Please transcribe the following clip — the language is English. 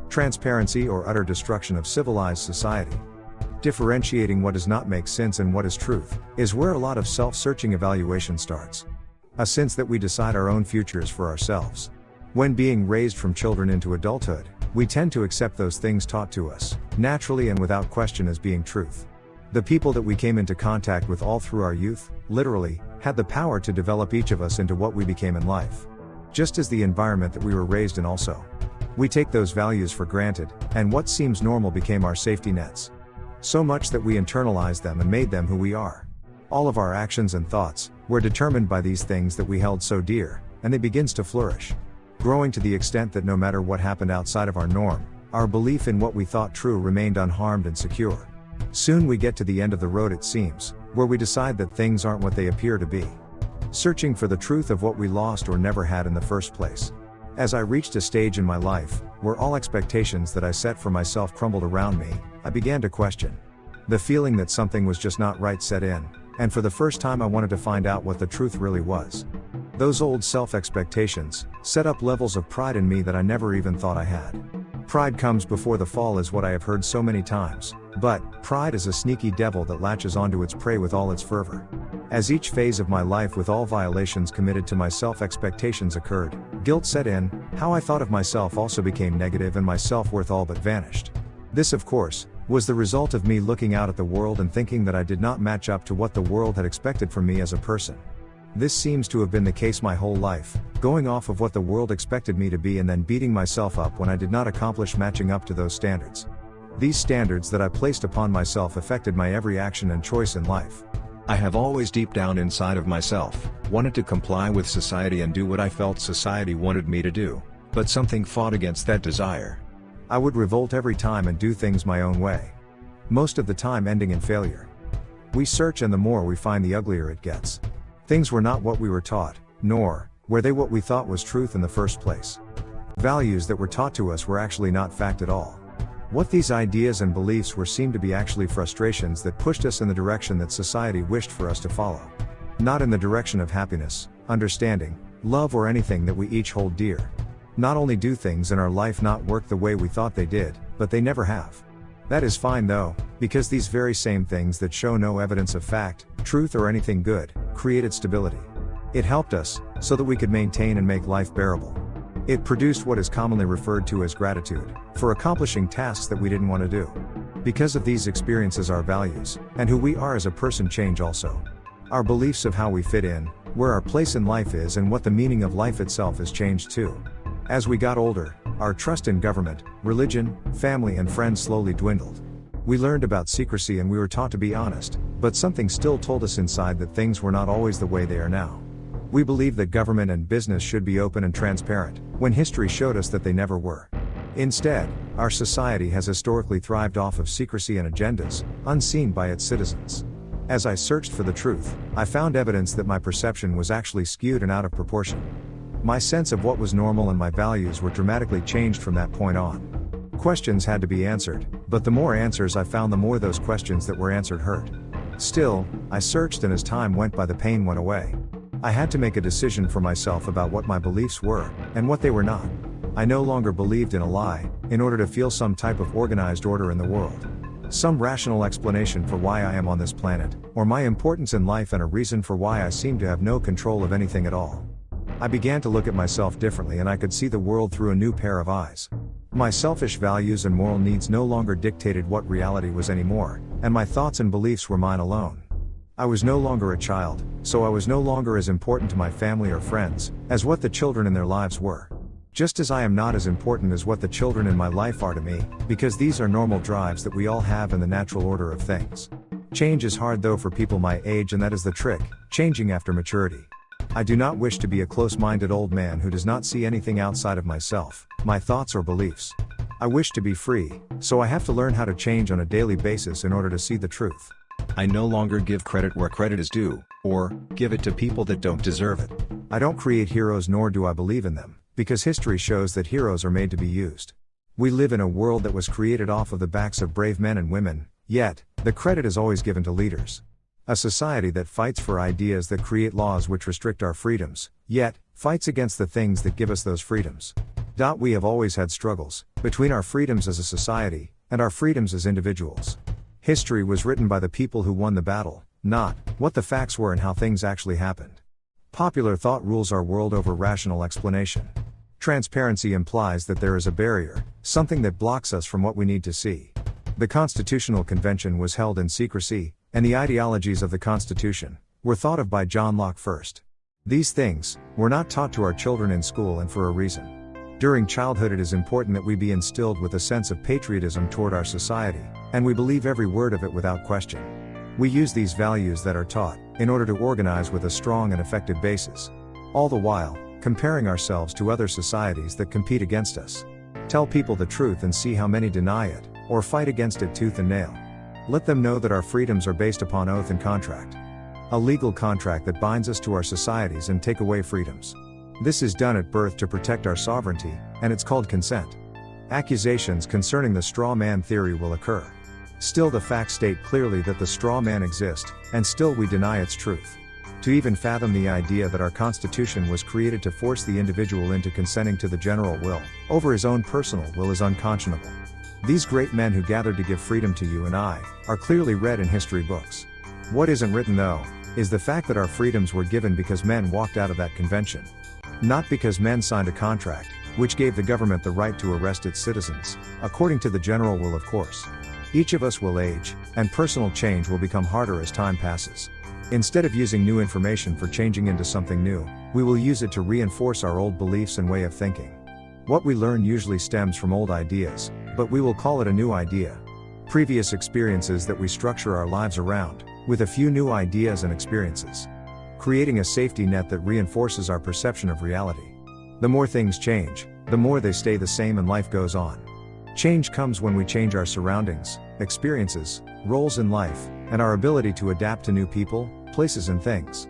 transparency or utter destruction of civilized society. Differentiating what does not make sense and what is truth, is where a lot of self-searching evaluation starts. A sense that we decide our own futures for ourselves. When being raised from children into adulthood, we tend to accept those things taught to us, naturally and without question as being truth. The people that we came into contact with all through our youth, literally, had the power to develop each of us into what we became in life. Just as the environment that we were raised in also. We take those values for granted, and what seems normal became our safety nets. So much that we internalized them and made them who we are. All of our actions and thoughts were determined by these things that we held so dear, and they begins to flourish. Growing to the extent that no matter what happened outside of our norm, our belief in what we thought true remained unharmed and secure. Soon we get to the end of the road, it seems, where we decide that things aren't what they appear to be. Searching for the truth of what we lost or never had in the first place. As I reached a stage in my life, where all expectations that I set for myself crumbled around me, I began to question. The feeling that something was just not right set in, and for the first time I wanted to find out what the truth really was. Those old self-expectations set up levels of pride in me that I never even thought I had. Pride comes before the fall is what I have heard so many times, but pride is a sneaky devil that latches onto its prey with all its fervor. As each phase of my life with all violations committed to my self-expectations occurred, guilt set in, how I thought of myself also became negative and my self-worth all but vanished. This, of course, was the result of me looking out at the world and thinking that I did not match up to what the world had expected from me as a person. This seems to have been the case my whole life, going off of what the world expected me to be and then beating myself up when I did not accomplish matching up to those standards. These standards that I placed upon myself affected my every action and choice in life. I have always deep down inside of myself, wanted to comply with society and do what I felt society wanted me to do, but something fought against that desire. I would revolt every time and do things my own way. Most of the time ending in failure. We search and the more we find the uglier it gets. Things were not what we were taught, nor were they what we thought was truth in the first place. Values that were taught to us were actually not fact at all. What these ideas and beliefs were seemed to be actually frustrations that pushed us in the direction that society wished for us to follow. Not in the direction of happiness, understanding, love or anything that we each hold dear. Not only do things in our life not work the way we thought they did, but they never have. That is fine though, because these very same things that show no evidence of fact, truth or anything good, created stability. It helped us, so that we could maintain and make life bearable. It produced what is commonly referred to as gratitude, for accomplishing tasks that we didn't want to do. Because of these experiences our values, and who we are as a person change also. Our beliefs of how we fit in, where our place in life is and what the meaning of life itself has changed too. As we got older, our trust in government, religion, family and friends slowly dwindled. We learned about secrecy and we were taught to be honest, but something still told us inside that things were not always the way they are now. We believed that government and business should be open and transparent, when history showed us that they never were. Instead, our society has historically thrived off of secrecy and agendas, unseen by its citizens. As I searched for the truth, I found evidence that my perception was actually skewed and out of proportion. My sense of what was normal and my values were dramatically changed from that point on. Questions had to be answered, but the more answers I found, the more those questions that were answered hurt. Still, I searched, and as time went by the pain went away. I had to make a decision for myself about what my beliefs were, and what they were not. I no longer believed in a lie, in order to feel some type of organized order in the world. Some rational explanation for why I am on this planet, or my importance in life, and a reason for why I seem to have no control of anything at all. I began to look at myself differently, and I could see the world through a new pair of eyes. My selfish values and moral needs no longer dictated what reality was anymore, and my thoughts and beliefs were mine alone. I was no longer a child, so I was no longer as important to my family or friends, as what the children in their lives were. Just as I am not as important as what the children in my life are to me, because these are normal drives that we all have in the natural order of things. Change is hard though for people my age, and that is the trick, changing after maturity. I do not wish to be a close-minded old man who does not see anything outside of myself, my thoughts or beliefs. I wish to be free, so I have to learn how to change on a daily basis in order to see the truth. I no longer give credit where credit is due, or give it to people that don't deserve it. I don't create heroes, nor do I believe in them, because history shows that heroes are made to be used. We live in a world that was created off of the backs of brave men and women, yet, the credit is always given to leaders. A society that fights for ideas that create laws which restrict our freedoms, yet, fights against the things that give us those freedoms. We have always had struggles between our freedoms as a society and our freedoms as individuals. History was written by the people who won the battle, not what the facts were and how things actually happened. Popular thought rules our world over rational explanation. Transparency implies that there is a barrier, something that blocks us from what we need to see. The Constitutional Convention was held in secrecy, and the ideologies of the Constitution were thought of by John Locke first. These things were not taught to our children in school, and for a reason. During childhood, it is important that we be instilled with a sense of patriotism toward our society, and we believe every word of it without question. We use these values that are taught in order to organize with a strong and effective basis. All the while, comparing ourselves to other societies that compete against us. Tell people the truth and see how many deny it, or fight against it tooth and nail. Let them know that our freedoms are based upon oath and contract. A legal contract that binds us to our societies and take away freedoms. This is done at birth to protect our sovereignty, and it's called consent. Accusations concerning the straw man theory will occur. Still, the facts state clearly that the straw man exists, and still we deny its truth. To even fathom the idea that our Constitution was created to force the individual into consenting to the general will over his own personal will is unconscionable. These great men who gathered to give freedom to you and I are clearly read in history books. What isn't written, though, is the fact that our freedoms were given because men walked out of that convention. Not because men signed a contract, which gave the government the right to arrest its citizens, according to the general will, of course. Each of us will age, and personal change will become harder as time passes. Instead of using new information for changing into something new, we will use it to reinforce our old beliefs and way of thinking. What we learn usually stems from old ideas, but we will call it a new idea. Previous experiences that we structure our lives around, with a few new ideas and experiences. Creating a safety net that reinforces our perception of reality. The more things change, the more they stay the same and life goes on. Change comes when we change our surroundings, experiences, roles in life, and our ability to adapt to new people, places and things.